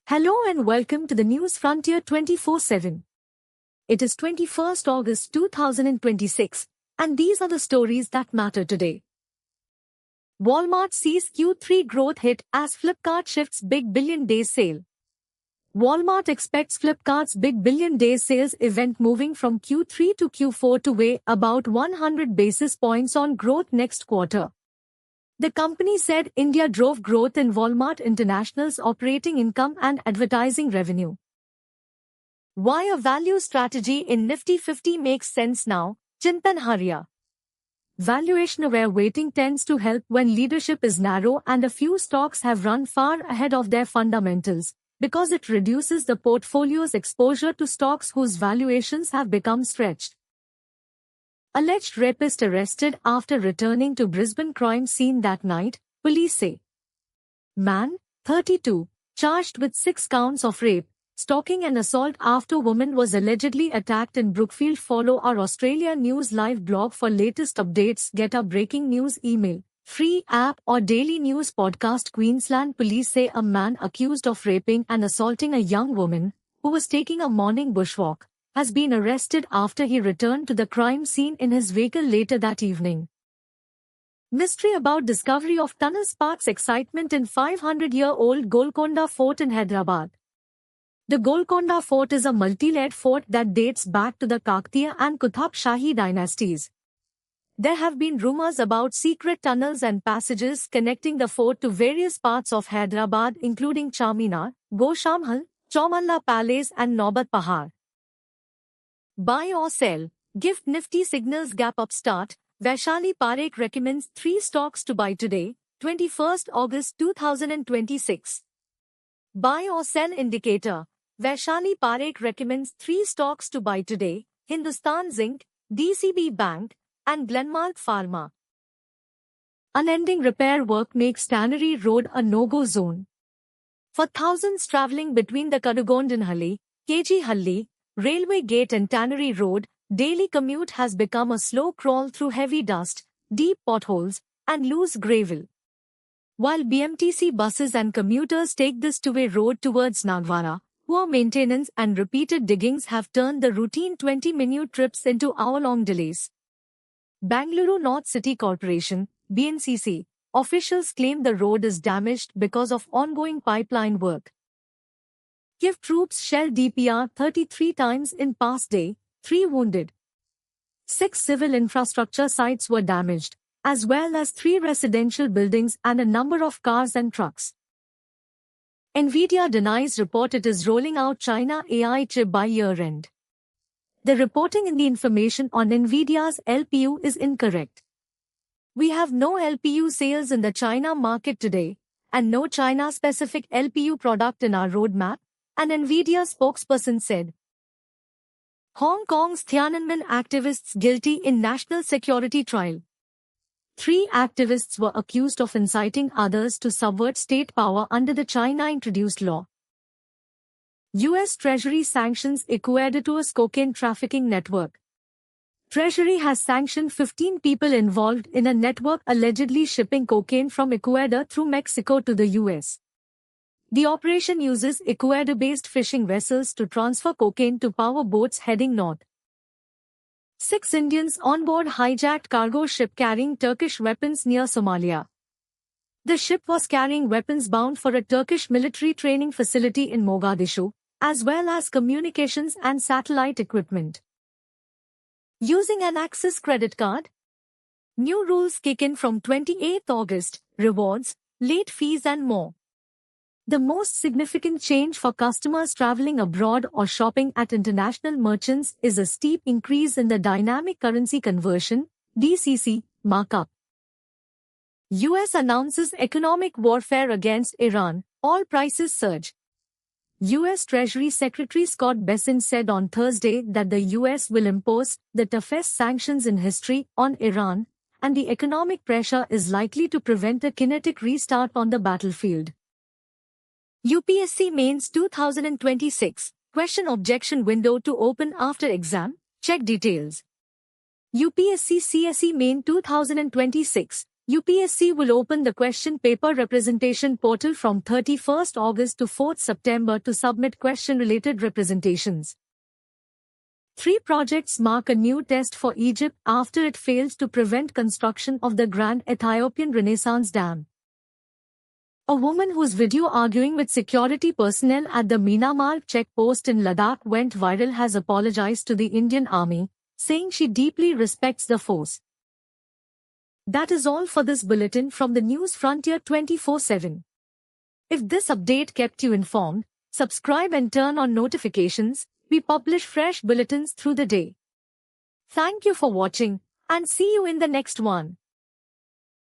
Hello and welcome to the News Frontier 24/7. It is 21st August 2026, and these are the stories that matter today. Walmart sees Q3 growth hit as Flipkart shifts Big Billion Days sale. Walmart expects Flipkart's Big Billion Days sales event moving from Q3 to Q4 to weigh about 100 basis points on growth next quarter. The company said India drove growth in Walmart International's operating income and advertising revenue. Why a value strategy in Nifty 50 makes sense now, Chintan Haria. Valuation-aware weighting tends to help when leadership is narrow and a few stocks have run far ahead of their fundamentals, because it reduces the portfolio's exposure to stocks whose valuations have become stretched. Alleged rapist arrested after returning to Brisbane crime scene that night, police say. Man, 32, charged with 6 counts of rape, stalking and assault after woman was allegedly attacked in Brookfield. Follow our Australia News Live blog for latest updates. Get our breaking news email, free app or daily news podcast. Queensland police say a man accused of raping and assaulting a young woman, who was taking a morning bushwalk, has been arrested after he returned to the crime scene in his vehicle later that evening. Mystery about discovery of tunnel sparks excitement in 500-year-old Golconda Fort in Hyderabad. The Golconda Fort is a multi-layered fort that dates back to the Kakatiya and Kuthab Shahi dynasties. There have been rumors about secret tunnels and passages connecting the fort to various parts of Hyderabad, including Charminar, Goshamhal, Chowmahalla Palace and Naubat Pahar. Buy or sell, Gift Nifty signals gap upstart. Vaishali Parekh recommends 3 stocks to buy today, 21st August 2026. Buy or sell indicator. Vaishali Parekh recommends 3 stocks to buy today, Hindustan Zinc, DCB Bank, and Glenmark Pharma. Unending repair work makes Tannery Road a no-go zone. For thousands travelling between the Kadugondinhalli, KG Halli, Railway Gate and Tannery Road, daily commute has become a slow crawl through heavy dust, deep potholes, and loose gravel. While BMTC buses and commuters take this two-way road towards Nagwara, poor maintenance and repeated diggings have turned the routine 20-minute trips into hour-long delays. Bangalore North City Corporation, BNCC, officials claim the road is damaged because of ongoing pipeline work. Kiev troops shelled DPR 33 times in past day, 3 wounded. 6 civil infrastructure sites were damaged, as well as 3 residential buildings and a number of cars and trucks. Nvidia denies report it is rolling out China AI chip by year-end. The reporting in the information on Nvidia's LPU is incorrect. We have no LPU sales in the China market today, and no China-specific LPU product in our roadmap, an Nvidia spokesperson said. Hong Kong's Tiananmen activists guilty in national security trial. 3 activists were accused of inciting others to subvert state power under the China-introduced law. U.S. Treasury sanctions Ecuador's cocaine trafficking network. Treasury has sanctioned 15 people involved in a network allegedly shipping cocaine from Ecuador through Mexico to the U.S. The operation uses Ecuador-based fishing vessels to transfer cocaine to power boats heading north. 6 Indians on board hijacked cargo ship carrying Turkish weapons near Somalia. The ship was carrying weapons bound for a Turkish military training facility in Mogadishu, as well as communications and satellite equipment. Using an Axis credit card? New rules kick in from 28th August, rewards, late fees and more. The most significant change for customers traveling abroad or shopping at international merchants is a steep increase in the dynamic currency conversion, DCC, markup. US announces economic warfare against Iran, oil prices surge. US Treasury Secretary Scott Bessent said on Thursday that the US will impose the toughest sanctions in history on Iran, and the economic pressure is likely to prevent a kinetic restart on the battlefield. UPSC Mains 2026, question objection window to open after exam, check details. UPSC CSE Main 2026, UPSC will open the question paper representation portal from 31st August to 4th September to submit question-related representations. 3 projects mark a new test for Egypt after it failed to prevent construction of the Grand Ethiopian Renaissance Dam. A woman whose video arguing with security personnel at the Myanmar checkpost in Ladakh went viral has apologized to the Indian Army, saying she deeply respects the force. That is all for this bulletin from the News Frontier 24/7. If this update kept you informed, subscribe and turn on notifications. We publish fresh bulletins through the day. Thank you for watching and see you in the next one.